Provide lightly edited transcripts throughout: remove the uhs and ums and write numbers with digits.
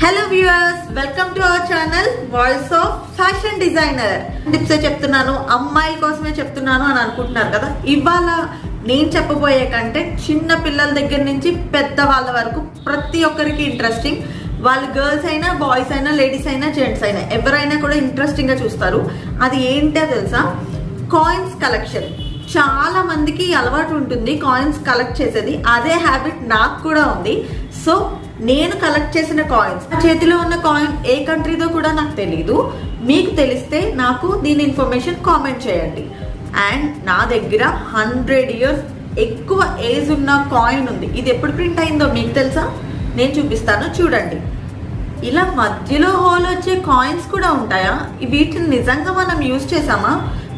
Hello viewers, welcome to our channel voice of fashion designer. Tips చెప్తున్నాను, అమ్మాయిల కోసమే చెప్తున్నాను అని అనుకుంటున్నారు కదా. ఇవాళ నేను చెప్పబోయే కంటెంట్ చిన్న పిల్లల దగ్గర నుంచి పెద్ద వాళ్ళ వరకు ప్రతి ఒక్కరికి ఇంట్రెస్టింగ్. వాళ్ళు గర్ల్స్ అయినా, బాయ్స్ అయినా, లేడీస్ అయినా, జెంట్స్ అయినా ఎవరైనా కూడా ఇంట్రెస్టింగ్ గా చూస్తారు. అది ఏంటో తెలుసా? Coins collection. చాలా మందికి అలవాటు ఉంటుంది కాయిన్స్ కలెక్ట్ చేసేది. అదే హ్యాబిట్ నాకు కూడా ఉంది. సో నేను కలెక్ట్ చేసిన కాయిన్స్, చేతిలో ఉన్న కాయిన్ ఏ కంట్రీదో కూడా నాకు తెలీదు. మీకు తెలిస్తే నాకు దీని ఇన్ఫర్మేషన్ కామెంట్ చేయండి. అండ్ నా దగ్గర 100 years ఎక్కువ ఏజ్ ఉన్న కాయిన్ ఉంది. ఇది ఎప్పుడు ప్రింట్ అయిందో మీకు తెలుసా? నేను చూపిస్తాను, చూడండి. ఇలా మధ్యలో హోల్ వచ్చే కాయిన్స్ కూడా ఉంటాయా? వీటిని నిజంగా మనం యూజ్ చేసామా?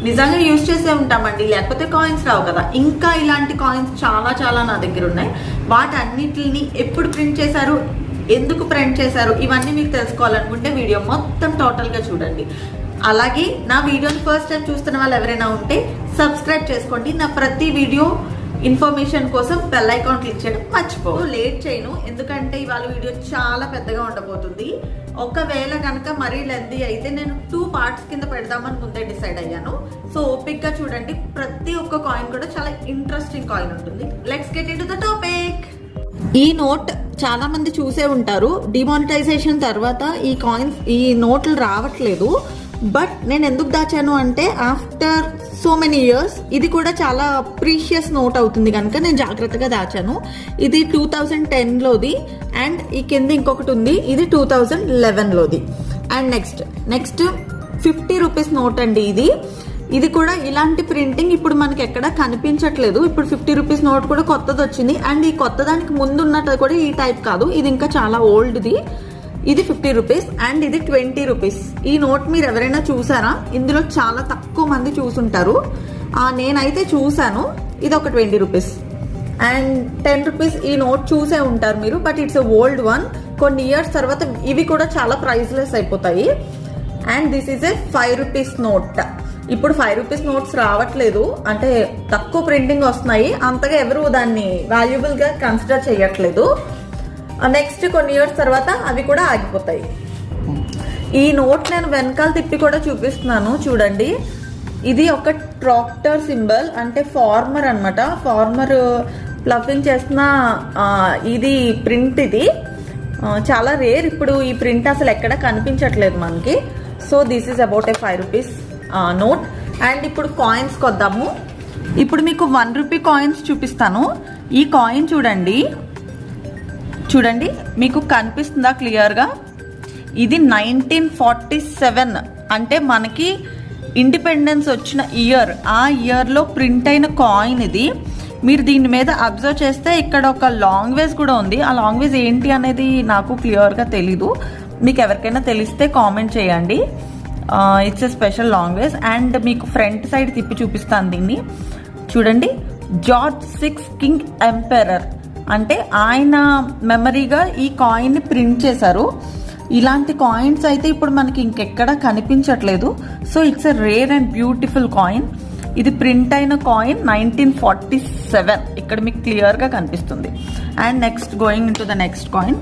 నిజంగా యూజ్ చేసే ఉంటామండి, లేకపోతే కాయిన్స్ రావు కదా. ఇంకా ఇలాంటి కాయిన్స్ చాలా చాలా నా దగ్గర ఉన్నాయి. వాటన్నిటిని ఎప్పుడు ప్రింట్ చేశారు, ఎందుకు ప్రింట్ చేశారు, ఇవన్నీ మీకు తెలుసుకోవాలనుకుంటే వీడియో మొత్తం టోటల్గా చూడండి. అలాగే నా వీడియోని ఫస్ట్ టైం చూస్తున్న వాళ్ళు ఎవరైనా ఉంటే సబ్స్క్రైబ్ చేసుకోండి. నా ప్రతి వీడియో ఇన్ఫర్మేషన్ కోసం బెల్ ఐకాన్ క్లిక్ చేయడం మర్చిపో. లేట్ చేయను, ఎందుకంటే ఇవాళ వీడియో చాలా పెద్దగా ఉండబోతుంది. ఒకవేళ కనుక మరీ లెంతీ అయితే నేను 2 parts కింద పెడదామని ముందే డిసైడ్ అయ్యాను. సో ఓపిక్ గా చూడండి. ప్రతి ఒక్క కాయిన్ కూడా చాలా ఇంట్రెస్టింగ్ కాయిన్ ఉంటుంది. Let's get into the topic. ఈ నోట్ చాలా మంది చూసే ఉంటారు. డిమానిటైజేషన్ తర్వాత ఈ కాయిన్స్, ఈ నోట్లు రావట్లేదు. బట్ నేను ఎందుకు దాచాను అంటే ఆఫ్టర్ సో మెనీ ఇయర్స్ ఇది కూడా చాలా ప్రీషియస్ నోట్ అవుతుంది కనుక నేను జాగ్రత్తగా దాచాను. ఇది 2010లోది. అండ్ ఈ కింద ఇంకొకటి ఉంది, ఇది 2011లోది. అండ్ నెక్స్ట్ 50 రూపీస్ నోట్ అండి. ఇది కూడా ఇలాంటి ప్రింటింగ్ ఇప్పుడు మనకి ఎక్కడ కనిపించట్లేదు. ఇప్పుడు 50 రూపీస్ నోట్ కూడా కొత్తది వచ్చింది. అండ్ ఈ కొత్త దానికి ముందు ఉన్నట్టు కూడా ఈ టైప్ కాదు, ఇది ఇంకా చాలా ఓల్డ్ది. ఇది 50 రూపీస్ అండ్ ఇది 20 రూపీస్. ఈ నోట్ మీరు ఎవరైనా చూసారా? ఇందులో చాలా తక్కువ మంది చూసుంటారు. నేనైతే చూసాను. ఇది ఒక 20 రూపీస్ అండ్ 10 రూపీస్. ఈ నోట్ చూసే ఉంటారు మీరు, బట్ ఇట్స్ ఓల్డ్ వన్. కొన్ని ఇయర్స్ తర్వాత ఇవి కూడా చాలా ప్రైస్లెస్ అయిపోతాయి. And this is a 5 rupees note. ఇప్పుడు 5 రూపీస్ నోట్స్ రావట్లేదు, అంటే తక్కువ ప్రింటింగ్ వస్తున్నాయి. అంతగా ఎవరు దాన్ని వాల్యుబుల్ గా కన్సిడర్ చేయట్లేదు. నెక్స్ట్ కొన్ని ఇయర్స్ తర్వాత అవి కూడా ఆగిపోతాయి. ఈ నోట్ నేను వెనకాల తిప్పి కూడా చూపిస్తున్నాను, చూడండి. ఇది ఒక ట్రాక్టర్ సింబల్, అంటే ఫార్మర్ అన్నమాట. ఫార్మర్ ప్లఫింగ్ చేస్తున్న ఇది ప్రింట్. ఇది చాలా రేర్. ఇప్పుడు ఈ ప్రింట్ అసలు ఎక్కడ కనిపించట్లేదు మనకి. So this is about a 5 rupees note. And ఇప్పుడు కాయిన్స్ కొద్దాము. ఇప్పుడు మీకు 1 రూపీ కాయిన్స్ చూపిస్తాను. ఈ కాయిన్ చూడండి, మీకు కనిపిస్తుందా క్లియర్గా? ఇది 1947, అంటే మనకి ఇండిపెండెన్స్ వచ్చిన ఇయర్, ఆ ఇయర్లో ప్రింట్ అయిన కాయిన్ ఇది. మీరు దీని మీద అబ్జర్వ్ చేస్తే ఇక్కడ ఒక లాంగ్వేజ్ కూడా ఉంది. ఆ లాంగ్వేజ్ ఏంటి అనేది నాకు క్లియర్గా తెలీదు. మీకు ఎవరికైనా తెలిస్తే కామెంట్ చేయండి. It's a special language. And మీకు ఫ్రంట్ సైడ్ తిప్పి చూపిస్తాను దీన్ని. చూడండి, జార్జ్ 6 కింగ్ ఎంపెరర్, అంటే ఆయన మెమరీగా ఈ కాయిన్ని ప్రింట్ చేశారు. ఇలాంటి కాయిన్స్ అయితే ఇప్పుడు మనకి ఇంకెక్కడ కనిపించట్లేదు. So it's a rare and beautiful coin. ఇది ప్రింట్ అయిన కాయిన్ 1947, ఇక్కడ మీకు క్లియర్గా కనిపిస్తుంది. And next going in to the next coin.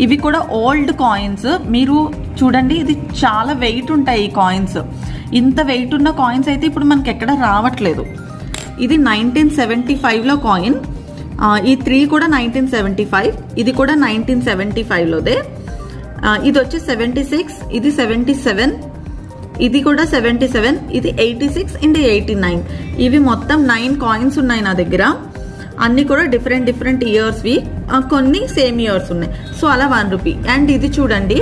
ఇవి కూడా ఓల్డ్ కాయిన్స్. మీరు చూడండి, ఇది చాలా వెయిట్ ఉంటాయి ఈ కాయిన్స్. ఇంత వెయిట్ ఉన్న కాయిన్స్ అయితే ఇప్పుడు మనకి ఎక్కడ రావట్లేదు. ఇది 1975లో కాయిన్. ఈ 3 కూడా 1975, ఇది కూడా 1975లోదే. ఇది వచ్చి 76, ఇది 77, ఇది కూడా 77, ఇది 86 అండ్ 89. ఇవి మొత్తం 9 కాయిన్స్ ఉన్నాయి నా దగ్గర. అన్ని కూడా డిఫరెంట్ ఇయర్స్వి, కొన్ని సేమ్ ఇయర్స్ ఉన్నాయి. సో అలా 1 రూపీ. అండ్ ఇది చూడండి,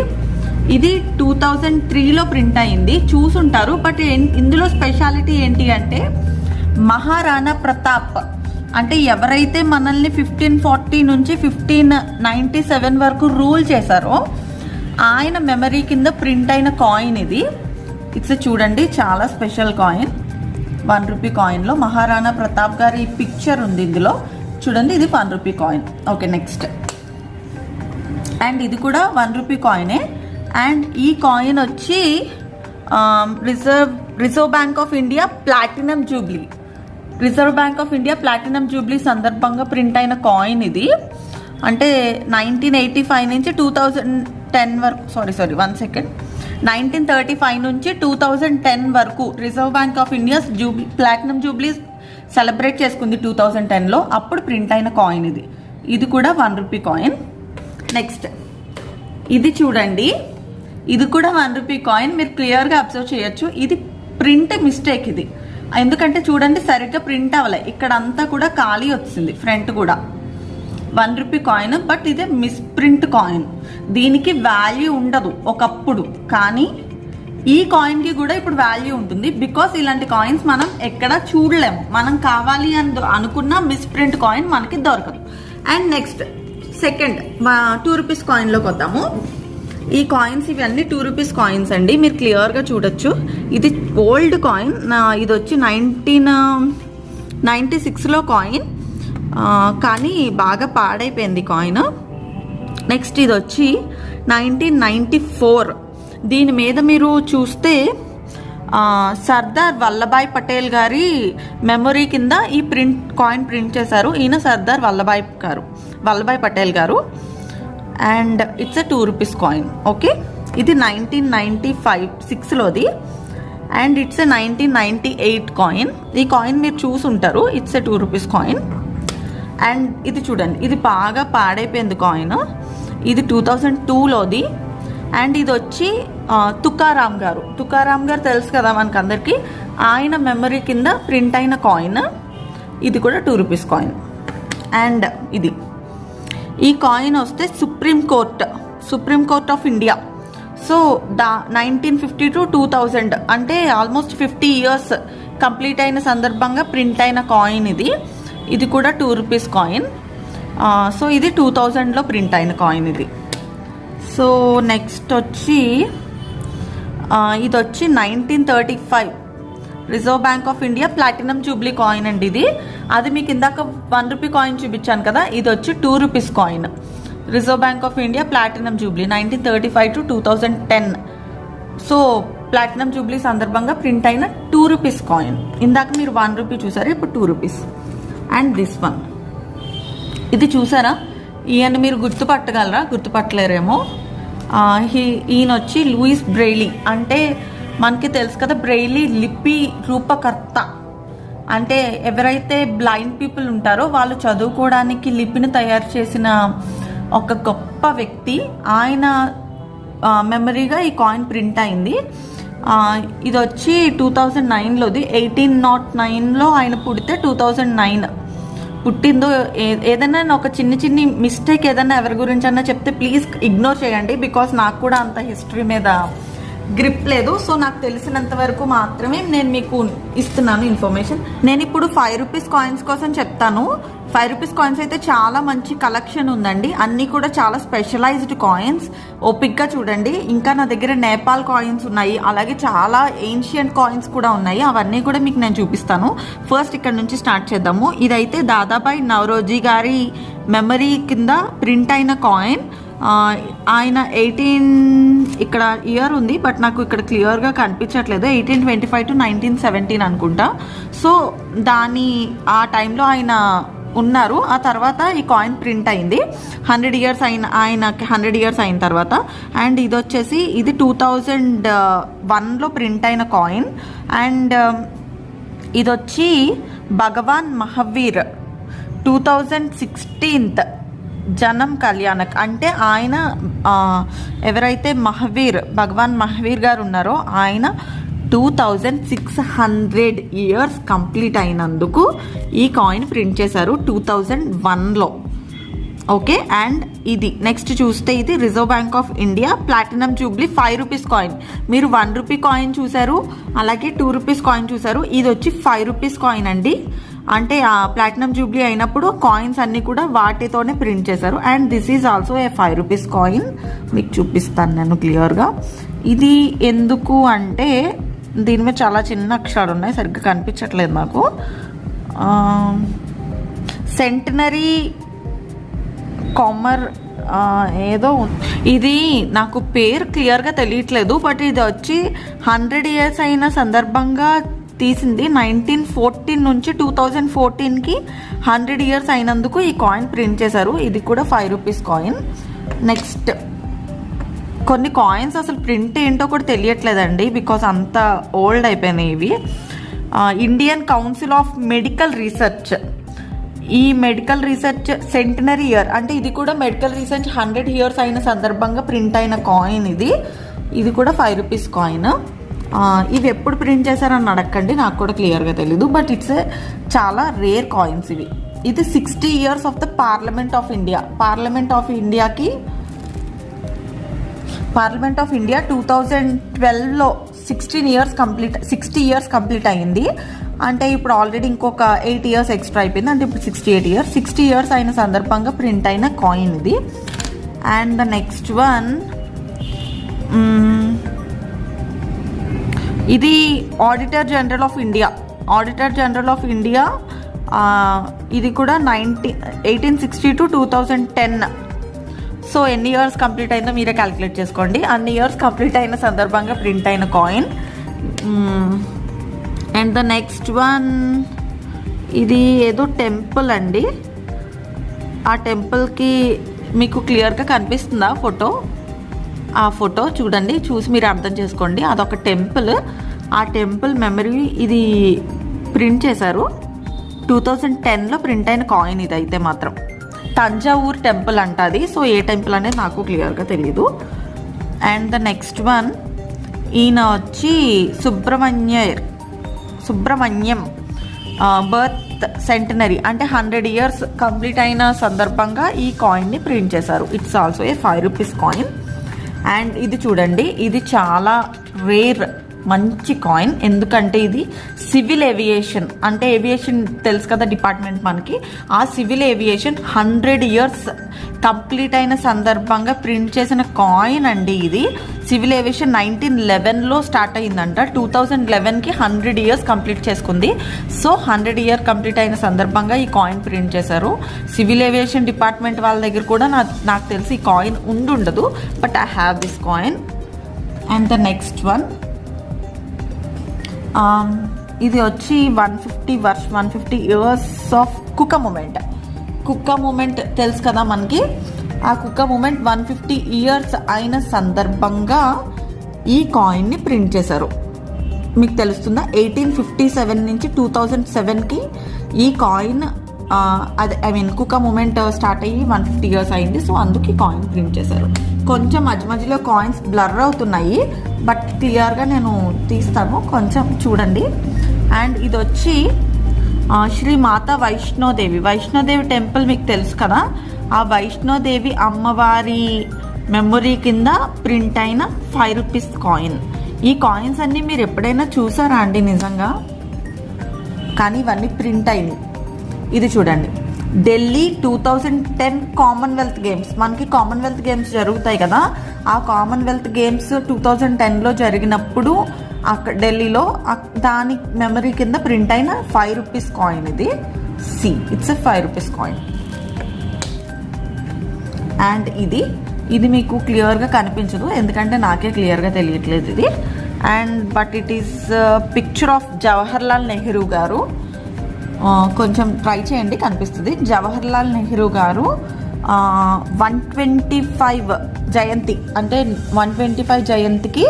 ఇది 2003లో ప్రింట్ అయింది, చూసుంటారు. బట్ ఇందులో స్పెషాలిటీ ఏంటి అంటే మహారాణా ప్రతాప్, అంటే ఎవరైతే మనల్ని 1540 నుంచి 1597 వరకు రూల్ చేశారో ఆయన మెమరీ కింద ప్రింట్ అయిన కాయిన్ ఇది. ఇట్స్ చూడండి, చాలా స్పెషల్ కాయిన్. 1 రూపీ కాయిన్లో మహారాణా ప్రతాప్ గారి పిక్చర్ ఉంది ఇందులో. చూడండి, ఇది 1 rupee coin. Okay, next. And ఇది కూడా 1 రూపీ కాయినే. అండ్ ఈ కాయిన్ వచ్చి reserve bank of India platinum jubilee. Reserve bank of India platinum jubilee సందర్భంగా ప్రింట్ అయిన కాయిన్ ఇది. అంటే 1985 నుంచి 2010 2010 వరకు, సారీ 1935 నుంచి 2010 వరకు reserve bank of India platinum Jubilee celebrate చేసుకుంది 2010లో. అప్పుడు ప్రింట్ అయిన కాయిన్ ఇది కూడా 1 రూపీ కాయిన్. నెక్స్ట్ ఇది చూడండి, ఇది కూడా 1 రూపీ కాయిన్. మీరు క్లియర్గా అబ్జర్వ్ చేయొచ్చు, ఇది ప్రింట్ మిస్టేక్. ఇది ఎందుకంటే చూడండి సరిగ్గా ప్రింట్ అవ్వలే, ఇక్కడ అంతా కూడా ఖాళీ వచ్చింది, ఫ్రంట్ కూడా 1 రూపీ కాయిన్. బట్ ఇదే మిస్ప్రింట్ కాయిన్, దీనికి వాల్యూ ఉండదు ఒకప్పుడు, కానీ ఈ కాయిన్కి కూడా ఇప్పుడు వాల్యూ ఉంటుంది. బికాస్ ఇలాంటి కాయిన్స్ మనం ఎక్కడ చూడలేము, మనం కావాలి అని అనుకున్న మిస్ప్రింట్ కాయిన్ మనకి దొరకదు. అండ్ నెక్స్ట్ సెకండ్ 2 రూపీస్ కాయిన్లోకి వద్దాము. ఈ కాయిన్స్ ఇవన్నీ 2 రూపీస్ కాయిన్స్ అండి, మీరు క్లియర్గా చూడొచ్చు. ఇది ఓల్డ్ కాయిన్, ఇది వచ్చి 1996లో కాయిన్, కానీ బాగా పాడైపోయింది కాయిన్. నెక్స్ట్ ఇది వచ్చి 1994. దీని మీద మీరు చూస్తే సర్దార్ వల్లభాయ్ పటేల్ గారి మెమొరీ కింద ఈ కాయిన్ ప్రింట్ చేశారు. ఈయన సర్దార్ వల్లభాయ్ పటేల్ గారు. And it's 2 rupees coin. Okay, ఇది 1996లోది. And it's 1998 coin. ఈ కాయిన్ మీరు చూసుంటారు, ఇట్స్ 2 రూపీస్ కాయిన్. అండ్ ఇది చూడండి, ఇది బాగా పాడైపోయింది కాయిన్. ఇది 2002లోది. అండ్ ఇది వచ్చి తుకారాం గారు తెలుసు కదా మనకందరికి, ఆయన మెమరీ కింద ప్రింట్ అయిన కాయిన్. ఇది కూడా 2 రూపీస్ కాయిన్. అండ్ ఈ కాయిన్ వస్తే supreme court of India. So 1950 to 2000 అంటే ఆల్మోస్ట్ 50 years కంప్లీట్ అయిన సందర్భంగా ప్రింట్ అయిన కాయిన్ ఇది కూడా 2 రూపీస్ కాయిన్. సో ఇది 2000లో ప్రింట్ అయిన కాయిన్ ఇది. సో నెక్స్ట్ వచ్చి ఇది వచ్చి 1935 reserve bank of India platinum Jubilee coin అండి ఇది. అది మీకు ఇందాక 1 రూపీ కాయిన్ చూపించాను కదా, ఇది వచ్చి 2 rupees coin. Reserve bank of India platinum Jubilee 1935 to 2010. So platinum jubilee సందర్భంగా ప్రింట్ అయిన 2 రూపీస్ కాయిన్. ఇందాక మీరు 1 రూపీ చూసారు, ఇప్పుడు 2 రూపీస్. అండ్ దిస్ వన్, ఇది చూసారా, ఈయన మీరు గుర్తుపట్టగలరా? గుర్తుపట్టలేరేమో. ఈయన వచ్చి లూయిస్ బ్రెయిలీ. అంటే మనకి తెలుసు కదా, బ్రెయిలీ లిపి రూపకర్త. అంటే ఎవరైతే బ్లైండ్ పీపుల్ ఉంటారో వాళ్ళు చదువుకోవడానికి లిపిని తయారు చేసిన ఒక గొప్ప వ్యక్తి. ఆయన మెమరీగా ఈ కాయిన్ ప్రింట్ అయింది. ఇది వచ్చి 2009లోది. 1809లో ఆయన పుడితే 2009 పుట్టిందో. ఏదైనా ఒక చిన్ని మిస్టేక్ ఏదైనా ఎవరి గురించి అన్నా చెప్తే ప్లీజ్ ఇగ్నోర్ చేయండి, బికాస్ నాకు కూడా అంత హిస్టరీ మీద గ్రిప్ లేదు. సో నాకు తెలిసినంత వరకు మాత్రమే నేను మీకు ఇస్తున్నాను ఇన్ఫర్మేషన్. నేను ఇప్పుడు 5 రూపీస్ కాయిన్స్ కోసం చెప్తాను. 5 రూపీస్ కాయిన్స్ అయితే చాలా మంచి కలెక్షన్ ఉందండి, అన్నీ కూడా చాలా స్పెషలైజ్డ్ కాయిన్స్. ఓపిక్గా చూడండి. ఇంకా నా దగ్గర నేపాల్ కాయిన్స్ ఉన్నాయి, అలాగే చాలా ఏన్షియంట్ కాయిన్స్ కూడా ఉన్నాయి. అవన్నీ కూడా మీకు నేను చూపిస్తాను. ఫస్ట్ ఇక్కడ నుంచి స్టార్ట్ చేద్దాము. ఇదైతే దాదాబాయి నవరోజీ గారి మెమరీ కింద ప్రింట్ అయిన కాయిన్. ఆయన 18 ఇక్కడ ఇయర్ ఉంది, బట్ నాకు ఇక్కడ క్లియర్గా కనిపించట్లేదు. 1825 to 1917 అనుకుంటా. సో ఆ టైంలో ఆయన ఉన్నారు. ఆ తర్వాత ఈ కాయిన్ ప్రింట్ అయింది 100 years ఆయనకి 100 years అయిన తర్వాత. అండ్ ఇది వచ్చేసి ఇది 2001లో ప్రింట్ అయిన కాయిన్. అండ్ ఇది వచ్చి భగవాన్ మహావీర్ 2016 జనం కళ్యాణక్. అంటే ఆయన ఎవరైతే భగవాన్ మహావీర్ గారు ఉన్నారో ఆయన 2600 years కంప్లీట్ అయినందుకు ఈ కాయిన్ ప్రింట్ చేశారు 2001లో. ఓకే, అండ్ ఇది నెక్స్ట్ చూస్తే ఇది reserve bank of India platinum Jubilee 5 rupees coin. మీరు 1 రూపీ కాయిన్ చూసారు, అలాగే 2 రూపీస్ కాయిన్ చూసారు. ఇది వచ్చి 5 రూపీస్ కాయిన్ అండి. అంటే ఆ ప్లాటినం జూబ్లీ అయినప్పుడు కాయిన్స్ అన్నీ కూడా వాటితోనే ప్రింట్ చేశారు. And this is also a 5 rupees coin. మీకు చూపిస్తాను నేను క్లియర్గా. ఇది ఎందుకు అంటే దీని మీద చాలా చిన్న అక్షరాలు ఉన్నాయి, సరిగ్గా కనిపించట్లేదు నాకు. సెంటనరీ కామర్ ఏదో ఇది నాకు పేరు క్లియర్గా తెలియట్లేదు. బట్ ఇది వచ్చి 100 years అయిన సందర్భంగా తీసింది. 1914 నుంచి 2014కి 100 years అయినందుకు ఈ కాయిన్ ప్రింట్ చేశారు. ఇది కూడా 5 రూపీస్ కాయిన్. నెక్స్ట్ కొన్ని కాయిన్స్ అసలు ప్రింట్ ఏంటో కూడా తెలియట్లేదండి, బికాస్ అంత ఓల్డ్ అయిపోయినాయి ఇవి. Indian council of medical research, ఈ మెడికల్ రీసెర్చ్ సెంటనరీ ఇయర్, అంటే ఇది కూడా మెడికల్ రీసెర్చ్ 100 years అయిన సందర్భంగా ప్రింట్ అయిన కాయిన్ ఇది కూడా 5 rupees కాయిన్. ఇవి ఎప్పుడు ప్రింట్ చేశారని అడగండి, నాకు కూడా క్లియర్గా తెలీదు. బట్ ఇట్స్ చాలా రేర్ కాయిన్స్ ఇవి. ఇది 60 years of the parliament of India. Parliament of India 2012లో 60 years కంప్లీట్ అయ్యింది. అంటే ఇప్పుడు ఆల్రెడీ ఇంకొక 8 years ఎక్స్ట్రా అయిపోయింది, అంటే ఇప్పుడు 68 years. 60 years అయిన సందర్భంగా ప్రింట్ అయిన కాయిన్ ఇది. అండ్ ద నెక్స్ట్ వన్, ఇది ఆడిటర్ జనరల్ ఆఫ్ ఇండియా. ఇది కూడా 1860 to 2010. సో ఎన్ని ఇయర్స్ కంప్లీట్ అయిందో మీరే క్యాలిక్యులేట్ చేసుకోండి. అన్ని ఇయర్స్ కంప్లీట్ అయిన సందర్భంగా ప్రింట్ అయిన coin. And the next one, ఇది ఏదో టెంపుల్ అండి. ఆ టెంపుల్కి మీకు క్లియర్గా కనిపిస్తుందా ఫోటో? ఆ ఫోటో చూడండి, చూసి మీరు అర్థం చేసుకోండి. అదొక టెంపుల్. ఆ టెంపుల్ మెమరీ ఇది ప్రింట్ చేశారు. 2010లో ప్రింట్ అయిన కాయిన్ ఇది అయితే మాత్రం. తంజావూర్ టెంపుల్ అంట అది. సో ఏ టెంపుల్ అనేది నాకు క్లియర్గా తెలీదు. అండ్ ద నెక్స్ట్ వన్, ఈయన వచ్చి సుబ్రహ్మణ్యం బర్త్ సెంటనరీ, అంటే 100 years కంప్లీట్ అయిన సందర్భంగా ఈ కాయిన్ని ప్రింట్ చేశారు. It's also a 5 rupees coin. And ఇది చూడండి, ఇది చాలా రేర్ మంచి కాయిన్. ఎందుకంటే ఇది సివిల్ ఏవియేషన్, అంటే ఏవియేషన్ తెలుసు కదా డిపార్ట్మెంట్ మనకి. ఆ సివిల్ ఏవియేషన్ 100 years కంప్లీట్ అయిన సందర్భంగా ప్రింట్ చేసిన కాయిన్ అండి ఇది. సివిల్ ఏవియేషన్ 1911లో స్టార్ట్ అయ్యిందంట. 2011కి 100 years కంప్లీట్ చేసుకుంది. సో 100 year కంప్లీట్ అయిన సందర్భంగా ఈ కాయిన్ ప్రింట్ చేశారు. సివిల్ ఏవియేషన్ డిపార్ట్మెంట్ వాళ్ళ దగ్గర కూడా నాకు తెలిసి ఈ కాయిన్ ఉండదు. But I have this coin. And the next one, ఇది వచ్చి 150 years ఆఫ్ కుక్క మూమెంట్ తెలుసు కదా మనకి. ఆ కుక్క మూమెంట్ 150 years అయిన సందర్భంగా ఈ కాయిన్ని ప్రింట్ చేశారు. మీకు తెలుస్తుందా? 1857 నుంచి 2007కి ఈ కాయిన్ కుక్క మూమెంట్ స్టార్ట్ అయ్యి 150 years అయింది. సో అందుకు ఈ కాయిన్ ప్రింట్ చేశారు. కొంచెం మధ్యలో కాయిన్స్ బ్లర్ అవుతున్నాయి, బట్ క్లియర్గా నేను తీస్తాను, కొంచెం చూడండి. అండ్ ఇది వచ్చి శ్రీ మాతా వైష్ణోదేవి టెంపుల్ మీకు తెలుసు కదా. ఆ వైష్ణోదేవి అమ్మవారి మెమొరీ కింద ప్రింట్ అయిన 5 rupees కాయిన్. ఈ కాయిన్స్ అన్నీ మీరు ఎప్పుడైనా చూసారా అండి నిజంగా? కానీ ఇవన్నీ ప్రింట్ అయినాయి. ఇది చూడండి, ఢిల్లీ 2010 కామన్వెల్త్ గేమ్స్. మనకి కామన్వెల్త్ గేమ్స్ జరుగుతాయి కదా. ఆ కామన్వెల్త్ గేమ్స్ 2010లో జరిగినప్పుడు అక్కడ ఢిల్లీలో దాని మెమరీ కింద ప్రింట్ అయిన 5 rupees కాయిన్ ఇది. It's a 5 rupees coin. And ఇది మీకు క్లియర్గా కనిపించదు, ఎందుకంటే నాకే క్లియర్గా తెలియట్లేదు ఇది. And but it is picture of Jawaharlal Nehru గారు. కొంచెం ట్రై చేయండి, కనిపిస్తుంది. జవహర్లాల్ నెహ్రూ గారు 125 జయంతి, అంటే 125 జయంతికి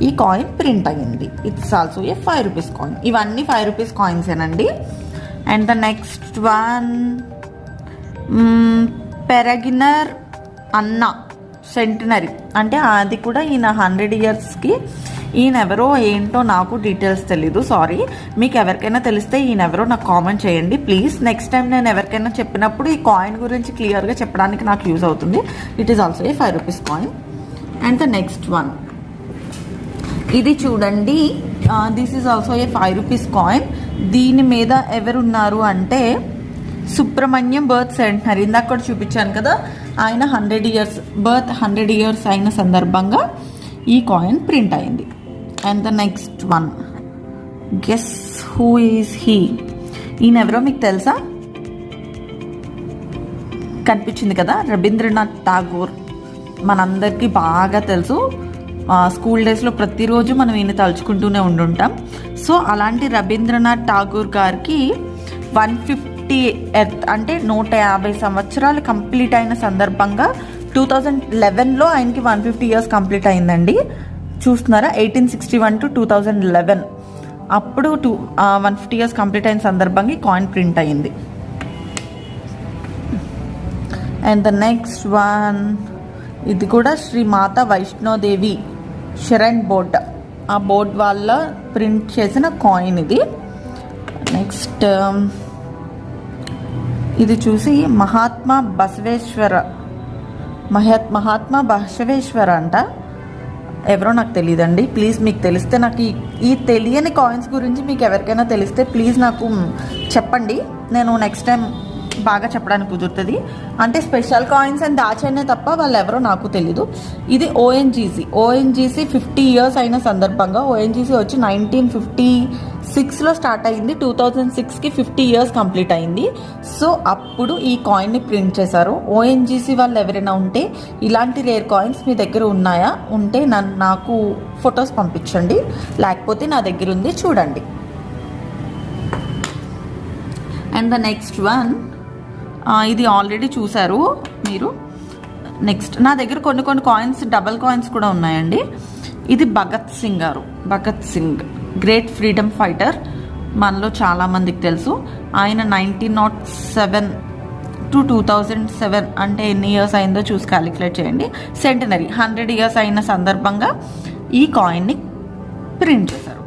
ఈ కాయిన్ ప్రింట్ అయ్యింది. It's also a 5 rupees coin. ఇవన్నీ 5 rupees కాయిన్సేనండి. అండ్ ద నెక్స్ట్ వన్, పెరగినర్ అన్న సెంటనరీ, అంటే అది కూడా ఈయన 100 yearsకి. ఈయన ఎవరో ఏంటో నాకు డీటెయిల్స్ తెలీదు, సారీ. మీకు ఎవరికైనా తెలిస్తే ఈయన ఎవరో నాకు కామెంట్ చేయండి ప్లీజ్. నెక్స్ట్ టైం నేను ఎవరికైనా చెప్పినప్పుడు ఈ కాయిన్ గురించి క్లియర్గా చెప్పడానికి నాకు యూజ్ అవుతుంది. It is also a 5 rupees coin. And the next one, ఇది చూడండి, this is also a 5 rupees coin. దీని మీద ఎవరున్నారు అంటే సుబ్రహ్మణ్యం బర్త్ సెంటనరీ. ఇందాక కూడా చూపించాను కదా, ఆయన 100 years అయిన సందర్భంగా ఈ కాయిన్ ప్రింట్ అయింది. And the next one, guess who is he. ఈయన ఎవరో మీకు తెలుసా? కనిపించింది కదా, రవీంద్రనాథ్ ఠాగూర్. మనందరికీ బాగా తెలుసు. స్కూల్ డేస్లో ప్రతిరోజు మనం ఈయన తలుచుకుంటూనే ఉండుంటాం. సో అలాంటి రవీంద్రనాథ్ ఠాగూర్ గారికి 150 అంటే 150 సంవత్సరాలు కంప్లీట్ అయిన సందర్భంగా 2011లో ఆయనకి 150 years కంప్లీట్ అయిందండి. చూస్తున్నారా, 1861 to 2011 అప్పుడు 150 years కంప్లీట్ అయిన సందర్భంగా ఈ కాయిన్ ప్రింట్ అయింది. అండ్ ద నెక్స్ట్ వన్, ఇది కూడా శ్రీ మాతా వైష్ణోదేవి షరైన్ బోర్డ్, ఆ బోర్డ్ వాళ్ళ ప్రింట్ చేసిన కాయిన్ ఇది. నెక్స్ట్ ఇది చూసి మహాత్మా బసవేశ్వర అంట, ఎవరో నాకు తెలియదండి. ప్లీజ్ మీకు తెలిస్తే, నాకు ఈ తెలియని కాయిన్స్ గురించి మీకు ఎవరికైనా తెలిస్తే ప్లీజ్ నాకు చెప్పండి, నేను నెక్స్ట్ టైం బాగా చెప్పడానికి కుదురుతుంది. అంటే స్పెషల్ కాయిన్స్ అని దాచైనా తప్ప వాళ్ళు ఎవరో నాకు తెలీదు. ఇది ఓఎన్జీసీ 50 years అయిన సందర్భంగా, ఓఎన్జీసీ వచ్చి 1956లో స్టార్ట్ అయింది, 2006కి 50 years కంప్లీట్ అయింది. సో అప్పుడు ఈ కాయిన్ని ప్రింట్ చేశారు. ఓఎన్జీసీ వాళ్ళు ఎవరైనా ఉంటే ఇలాంటి రేర్ కాయిన్స్ మీ దగ్గర ఉన్నాయా, ఉంటే నాకు ఫొటోస్ పంపించండి, లేకపోతే నా దగ్గర ఉంది, చూడండి. అండ్ ద నెక్స్ట్ వన్, ఇది ఆల్రెడీ చూసారు మీరు. నెక్స్ట్ నా దగ్గర కొన్ని కాయిన్స్, డబల్ కాయిన్స్ కూడా ఉన్నాయండి. ఇది Bhagat Singh great freedom fighter, మనలో చాలామందికి తెలుసు. ఆయన 1907 to 2007 అంటే ఎన్ని ఇయర్స్ అయిందో చూసి క్యాలిక్యులేట్ చేయండి. సెంటనరీ 100 years అయిన సందర్భంగా ఈ కాయిన్ని ప్రింట్ చేశారు.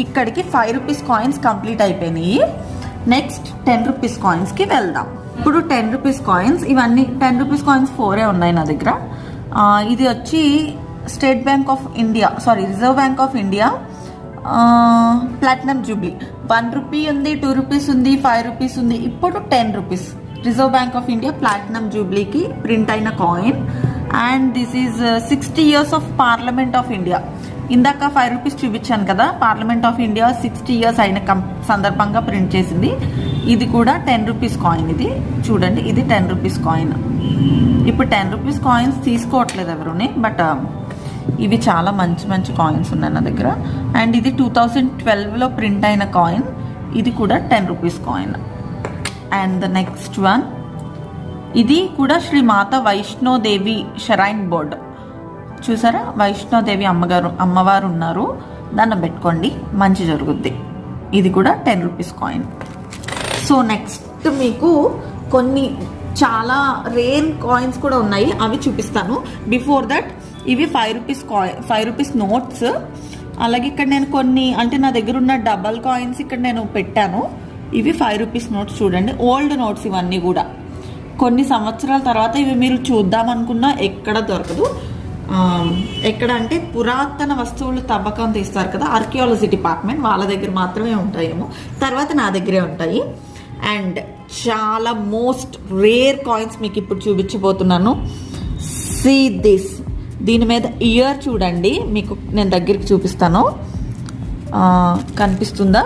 ఇక్కడికి 5 rupees కాయిన్స్ కంప్లీట్ అయిపోయినాయి. నెక్స్ట్ 10 rupees కాయిన్స్కి వెళ్దాం. ఇప్పుడు 10 rupees కాయిన్స్, ఇవన్నీ 10 rupees కాయిన్స్ 4 ఉన్నాయి నా దగ్గర. ఇది వచ్చి reserve bank of India platinum Jubilee. 1 rupee ఉంది, 2 rupees ఉంది, 5 rupees ఉంది. ఇప్పుడు 10 rupees reserve bank of India platinum జూబ్లీకి ప్రింట్ అయిన coin. And this is 60 years of parliament of India. ఇందాక 5 rupees చూపించాను కదా, పార్లమెంట్ ఆఫ్ ఇండియా 60 years అయిన సందర్భంగా ప్రింట్ చేసింది. ఇది కూడా 10 rupees కాయిన్. ఇది చూడండి, ఇది 10 rupees కాయిన్. ఇప్పుడు 10 rupees కాయిన్స్ తీసుకోవట్లేదు ఎవరుని, బట్ ఇవి చాలా మంచి కాయిన్స్ ఉన్నాయి నా దగ్గర. అండ్ ఇది 2012లో ప్రింట్ అయిన కాయిన్, ఇది కూడా 10 rupees coin. And the next one, ఇది కూడా శ్రీ మాతా వైష్ణోదేవి షరైన్ బోర్డ్. చూసారా, వైష్ణోదేవి అమ్మవారు ఉన్నారు, దాన్ని పెట్టుకోండి, మంచి జరుగుద్ది. ఇది కూడా 10 rupees కాయిన్. సో నెక్స్ట్ మీకు కొన్ని చాలా రేర్ కాయిన్స్ కూడా ఉన్నాయి, అవి చూపిస్తాను. బిఫోర్ దట్, ఇవి 5 rupees నోట్స్. అలాగే ఇక్కడ నేను కొన్ని, అంటే నా దగ్గర ఉన్న డబల్ కాయిన్స్ ఇక్కడ నేను పెట్టాను. ఇవి 5 rupees నోట్స్ చూడండి, ఓల్డ్ నోట్స్ ఇవన్నీ కూడా. కొన్ని సంవత్సరాల తర్వాత ఇవి మీరు చూద్దామనుకున్నా ఎక్కడ దొరకదు. ఎక్కడ అంటే పురాతన వస్తువులు తవ్వకం తీస్తారు కదా, ఆర్కియాలజీ డిపార్ట్మెంట్, వాళ్ళ దగ్గర మాత్రమే ఉంటాయేమో, తర్వాత నా దగ్గరే ఉంటాయి. అండ్ చాలా మోస్ట్ రేర్ కాయిన్స్ మీకు ఇప్పుడు చూపించబోతున్నాను. సీ దిస్, దీని మీద ఇయర్ చూడండి, మీకు నేను దగ్గరికి చూపిస్తాను, కనిపిస్తుందా?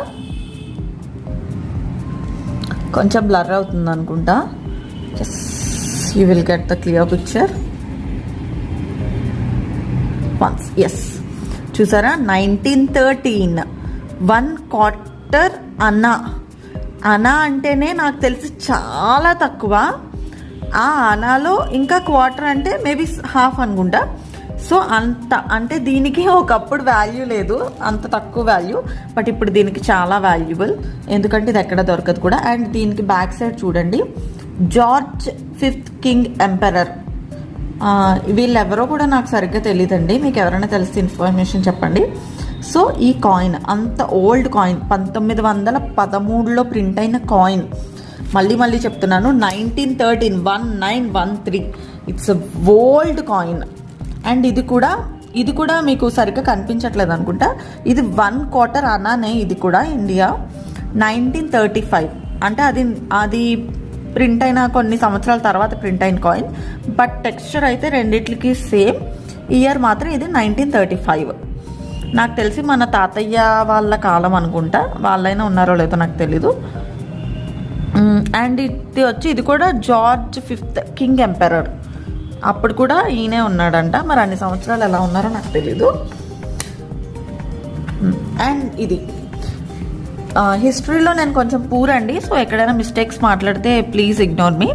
కొంచెం బ్లర్ అవుతుంది అనుకుంటా. You will get the clear picture once. Yes, చూసారా, 1913 1/4 అనా అంటేనే నాకు తెలిసి చాలా తక్కువ. ఆ అనాలో ఇంకా క్వార్టర్ అంటే మేబీ హాఫ్ అనుకుంటా. సో అంత అంటే దీనికి ఒకప్పుడు వాల్యూ లేదు, అంత తక్కువ వాల్యూ, బట్ ఇప్పుడు దీనికి చాలా వాల్యుబుల్, ఎందుకంటే ఇది ఎక్కడ దొరకదు కూడా. అండ్ దీనికి బ్యాక్ సైడ్ చూడండి, జార్జ్ 5th కింగ్ ఎంపెరర్. వీళ్ళెవరో కూడా నాకు సరిగ్గా తెలియదండి, మీకు ఎవరైనా తెలిస్తే ఇన్ఫర్మేషన్ చెప్పండి. సో ఈ కాయిన్ అంత ఓల్డ్ కాయిన్, 1913లో ప్రింట్ అయిన కాయిన్. మళ్ళీ చెప్తున్నాను, 1913 1913, ఇట్స్ ఓల్డ్ కాయిన్. అండ్ ఇది కూడా మీకు సరిగ్గా కనిపించట్లేదు అనుకుంటా. ఇది 1/4 అనానే, ఇది కూడా ఇండియా 1935, అంటే అది ప్రింట్ అయిన కొన్ని సంవత్సరాల తర్వాత ప్రింట్ అయిన కాయిన్, బట్ టెక్స్చర్ అయితే రెండిట్లకి సేమ్. ఇయర్ మాత్రం ఇది 1935. నాకు తెలిసి మన తాతయ్య వాళ్ళ కాలం అనుకుంటా, వాళ్ళైనా ఉన్నారో లేదో నాకు తెలీదు. అండ్ ఇది కూడా జార్జ్ 5th కింగ్ ఎంపెరర్, అప్పుడు కూడా ఈయనే ఉన్నాడంట, మరి అన్ని సంవత్సరాలు ఎలా ఉన్నారో నాకు తెలీదు. అండ్ ఇది హిస్టరీలో నేను కొంచెం పూర్ అండి, సో ఎక్కడైనా మిస్టేక్స్ మాట్లాడితే ప్లీజ్ ఇగ్నోర్ మీ.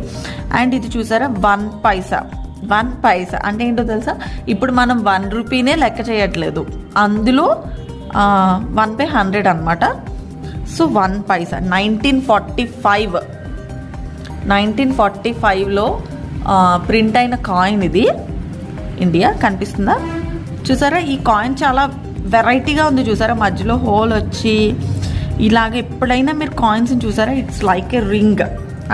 అండ్ ఇది చూసారా, 1 paisa, 1 పైసా అంటే ఏంటో తెలుసా, ఇప్పుడు మనం 1 రూపీనే లెక్క చేయట్లేదు, అందులో 1/100 అనమాట. సో 1 పైసా 1945లో ప్రింట్ అయిన కాయిన్ ఇది. ఇండియా కనిపిస్తుందా చూసారా? ఈ కాయిన్ చాలా వెరైటీగా ఉంది చూసారా, మధ్యలో హోల్ వచ్చి ఇలాగ. ఎప్పుడైనా మీరు కాయిన్స్ని చూసారా, ఇట్స్ లైక్ ఏ రింగ్,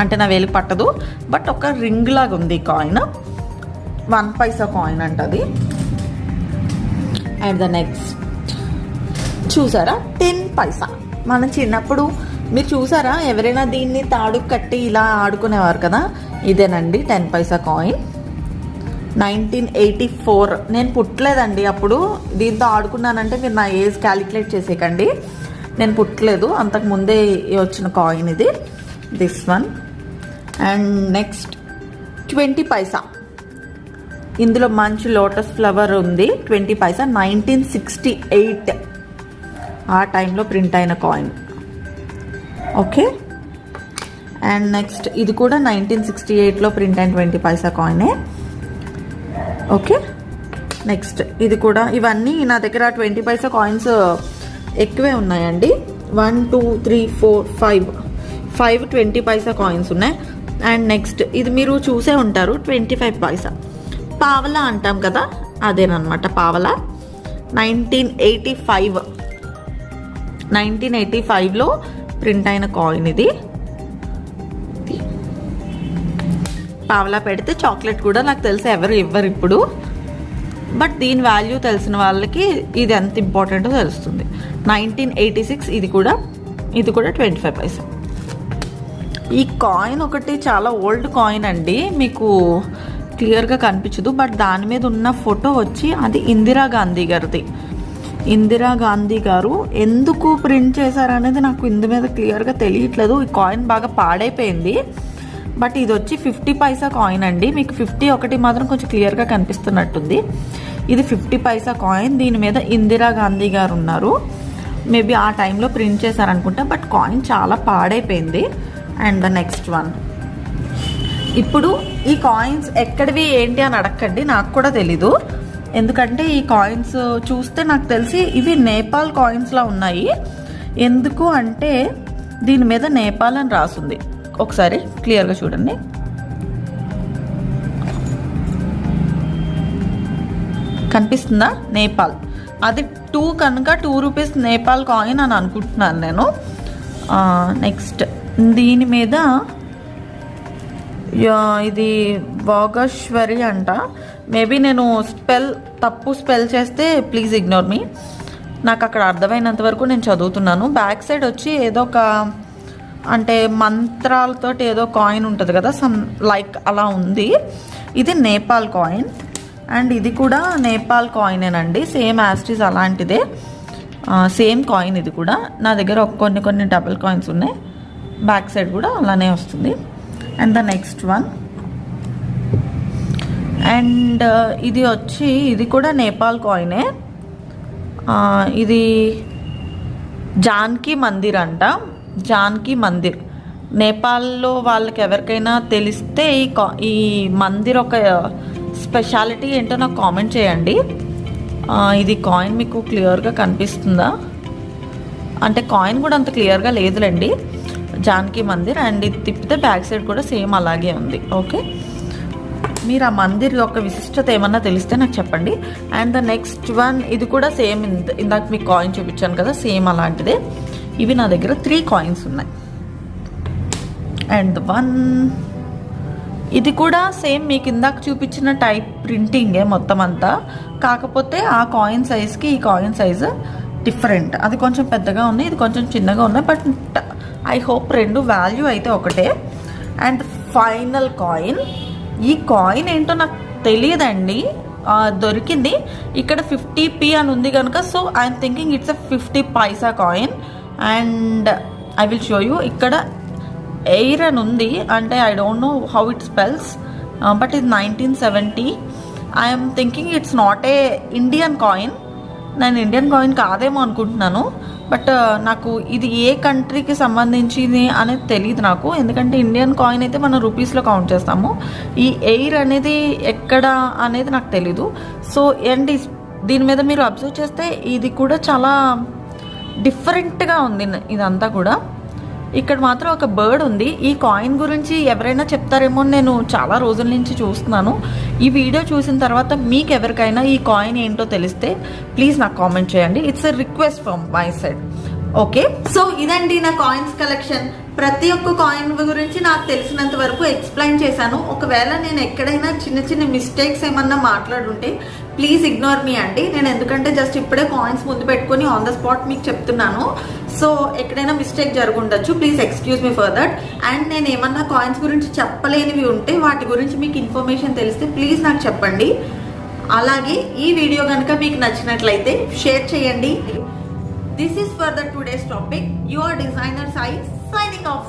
అంటే నా వేలికి పట్టదు బట్ ఒక రింగ్ లాగా ఉంది కాయిన్. 1 పైసా కాయిన్ అంటది. అండ్ ద నెక్స్ట్ చూసారా 10 పైసా. మనం చిన్నప్పుడు మీరు చూసారా, ఎవరైనా దీన్ని తాడు కట్టి ఇలా ఆడుకునేవారు కదా, ఇదేనండి 10 పైసా కాయిన్. 1984 నేను పుట్టలేదండి అప్పుడు. దీంతో ఆడుకున్నానంటే మీరు నా ఏజ్ క్యాలిక్యులేట్ చేసేయకండి, నేను పుట్టలేదు, అంతకు ముందే వచ్చిన కాయిన్ ఇది, దిస్ వన్. అండ్ నెక్స్ట్ 20 పైసా. ఇందులో మంచి లోటస్ ఫ్లవర్ ఉంది. 20 పైసా 1968 ఆ టైంలో ప్రింట్ అయిన కాయిన్. ఓకే. అండ్ నెక్స్ట్ ఇది కూడా 1968లో ప్రింట్ అయిన 20 పైసా కాయినే. ఓకే. నెక్స్ట్ ఇది కూడా, ఇవన్నీ నా దగ్గర 20 పైసా కాయిన్స్ ఎక్కువే ఉన్నాయండి. 1 2 3 4 5 20 పైసా కాయిన్స్ ఉన్నాయి. అండ్ నెక్స్ట్ ఇది మీరు చూసే ఉంటారు, 25 పైసా పావలా అంటాం కదా, అదేనమాట పావలా. 1985లో ప్రింట్ అయిన కాయిన్ ఇది. పావలా పెడితే చాక్లెట్ కూడా నాకు తెలిసి ఎవరు ఇవ్వరు ఇప్పుడు, బట్ దీని వాల్యూ తెలిసిన వాళ్ళకి ఇది ఎంత ఇంపార్టెంటో తెలుస్తుంది. 1986 ఇది కూడా 25 పైసా. ఈ కాయిన్ ఒకటి చాలా ఓల్డ్ కాయిన్ అండి, మీకు క్లియర్గా కనిపించదు, బట్ దాని మీద ఉన్న ఫోటో వచ్చి అది ఇందిరాగాంధీ గారిది. ఇందిరాగాంధీ గారు ఎందుకు ప్రింట్ చేశారనేది నాకు ఇందు మీద క్లియర్గా తెలియట్లేదు. ఈ కాయిన్ బాగా పాడైపోయింది, బట్ ఇది వచ్చి 50 పైసా కాయిన్ అండి. మీకు 50 ఒకటి మాత్రం కొంచెం క్లియర్గా కనిపిస్తున్నట్టుంది. ఇది 50 పైసా కాయిన్, దీని మీద ఇందిరాగాంధీ గారు ఉన్నారు. మేబీ ఆ టైంలో ప్రింట్ చేశారనుకుంటా, బట్ కాయిన్ చాలా పాడైపోయింది. And the next one. ఇప్పుడు ఈ కాయిన్స్ ఎక్కడివి ఏంటి అని అడగండి, నాకు కూడా తెలీదు. ఎందుకంటే ఈ కాయిన్స్ చూస్తే నాకు తెలిసి ఇవి నేపాల్ కాయిన్స్లా ఉన్నాయి. ఎందుకు అంటే దీని మీద నేపాల్ అని రాసుంది. ఒకసారి క్లియర్గా చూడండి. కనిపిస్తుందా? నేపాల్. అది 2 కనుక 2 రూపీస్ నేపాల్ కాయిన్ అని అనుకుంటున్నాను నేను. నెక్స్ట్ దీని మీద ఇది భోగేశ్వరి అంట. మేబీ నేను తప్పు స్పెల్ చేస్తే ప్లీజ్ ఇగ్నోర్ మీ. నాకు అక్కడ అర్థమైనంత వరకు నేను చదువుతున్నాను. బ్యాక్ సైడ్ వచ్చి ఏదో ఒక అంటే మంత్రాలతో ఏదో కాయిన్ ఉంటుంది కదా, సమ్ లైక్ అలా ఉంది. ఇది నేపాల్ కాయిన్. అండ్ ఇది కూడా నేపాల్ కాయినేనండి, సేమ్ యాస్టీస్ అలాంటిదే, సేమ్ కాయిన్. ఇది కూడా నా దగ్గర కొన్ని డబుల్ కాయిన్స్ ఉన్నాయి. బ్యాక్ సైడ్ కూడా అలానే వస్తుంది. And the next one. And ఇది వచ్చి ఇది కూడా నేపాల్ కాయినే. ఇది జానకి మందిర్ అంట. జానకి మందిర్ నేపాల్లో వాళ్ళకి ఎవరికైనా తెలిస్తే ఈ మందిర్ ఒక స్పెషాలిటీ ఏంటో నాకు కామెంట్ చేయండి. ఇది కాయిన్ మీకు క్లియర్గా కనిపిస్తుందా అంటే కాయిన్ కూడా అంత క్లియర్గా లేదులేండి. జానకి మందిర్. అండ్ ఇది తిప్పితే బ్యాక్ సైడ్ కూడా సేమ్ అలాగే ఉంది. ఓకే, మీరు ఆ మందిర్ యొక్క విశిష్టత ఏమన్నా తెలిస్తే నాకు చెప్పండి. And the next one. ఇది కూడా సేమ్, ఇందాక మీకు కాయిన్ చూపించాను కదా, సేమ్ అలాంటిదే. ఇవి నా దగ్గర 3 కాయిన్స్ ఉన్నాయి. And one. ఇది కూడా సేమ్ మీకు ఇందాక చూపించిన టైప్ ప్రింటింగే మొత్తం అంతా, కాకపోతే ఆ కాయిన్ సైజ్కి ఈ కాయిన్ సైజు డిఫరెంట్. అది కొంచెం పెద్దగా ఉన్నాయి, ఇది కొంచెం చిన్నగా ఉన్నాయి, బట్ ఐ హోప్ రెండు వాల్యూ అయితే ఒకటే. And final coin. ఈ కాయిన్ ఏంటో నాకు తెలియదండి, దొరికింది ఇక్కడ 50p అని ఉంది కనుక, so I'm thinking it's a 50 Paisa coin. And I will show you. ఇక్కడ ఎయిర్ అని ఉంది, అంటే I don't know how it spells, but ఇది 1970. I'm thinking it's not a Indian coin. నేను ఇండియన్ కాయిన్ కాదేమో అనుకుంటున్నాను. బట్ నాకు ఇది ఏ కంట్రీకి సంబంధించింది అనేది తెలియదు నాకు, ఎందుకంటే ఇండియన్ కాయిన్ అయితే మనం రూపీస్లో కౌంట్ చేస్తాము. ఈ ఎయిర్ అనేది ఎక్కడ అనేది నాకు తెలీదు. సో అండ్ దీని మీద మీరు అబ్జర్వ్ చేస్తే ఇది కూడా చాలా డిఫరెంట్గా ఉంది ఇదంతా కూడా. ఇక్కడ మాత్రం ఒక బర్డ్ ఉంది. ఈ కాయిన్ గురించి ఎవరైనా చెప్తారేమో నేను చాలా రోజుల నుంచి చూస్తున్నాను. ఈ వీడియో చూసిన తర్వాత మీకు ఎవరికైనా ఈ కాయిన్ ఏంటో తెలిస్తే ప్లీజ్ నాకు కామెంట్ చేయండి. It's a request from my side. Okay, so ఇదండి నా కాయిన్స్ కలెక్షన్. ప్రతి ఒక్క కాయిన్ గురించి నాకు తెలిసినంత వరకు ఎక్స్ప్లెయిన్ చేశాను. ఒకవేళ నేను ఎక్కడైనా చిన్న చిన్న మిస్టేక్స్ ఏమన్నా మాట్లాడుంటే ప్లీజ్ ఇగ్నోర్ మీ అండి. నేను ఎందుకంటే జస్ట్ ఇప్పుడే కాయిన్స్ ముందు పెట్టుకొని ఆన్ ద స్పాట్ మీకు చెప్తున్నాను. సో ఎక్కడైనా మిస్టేక్ జరుగుండొచ్చు, please excuse me for that. And నేను ఏమన్నా కాయిన్స్ గురించి చెప్పలేనివి ఉంటే వాటి గురించి మీకు ఇన్ఫర్మేషన్ తెలిస్తే ప్లీజ్ నాకు చెప్పండి. అలాగే ఈ వీడియో కనుక మీకు నచ్చినట్లయితే షేర్ చేయండి. This is for the today's topic. Your designer Sai signing off.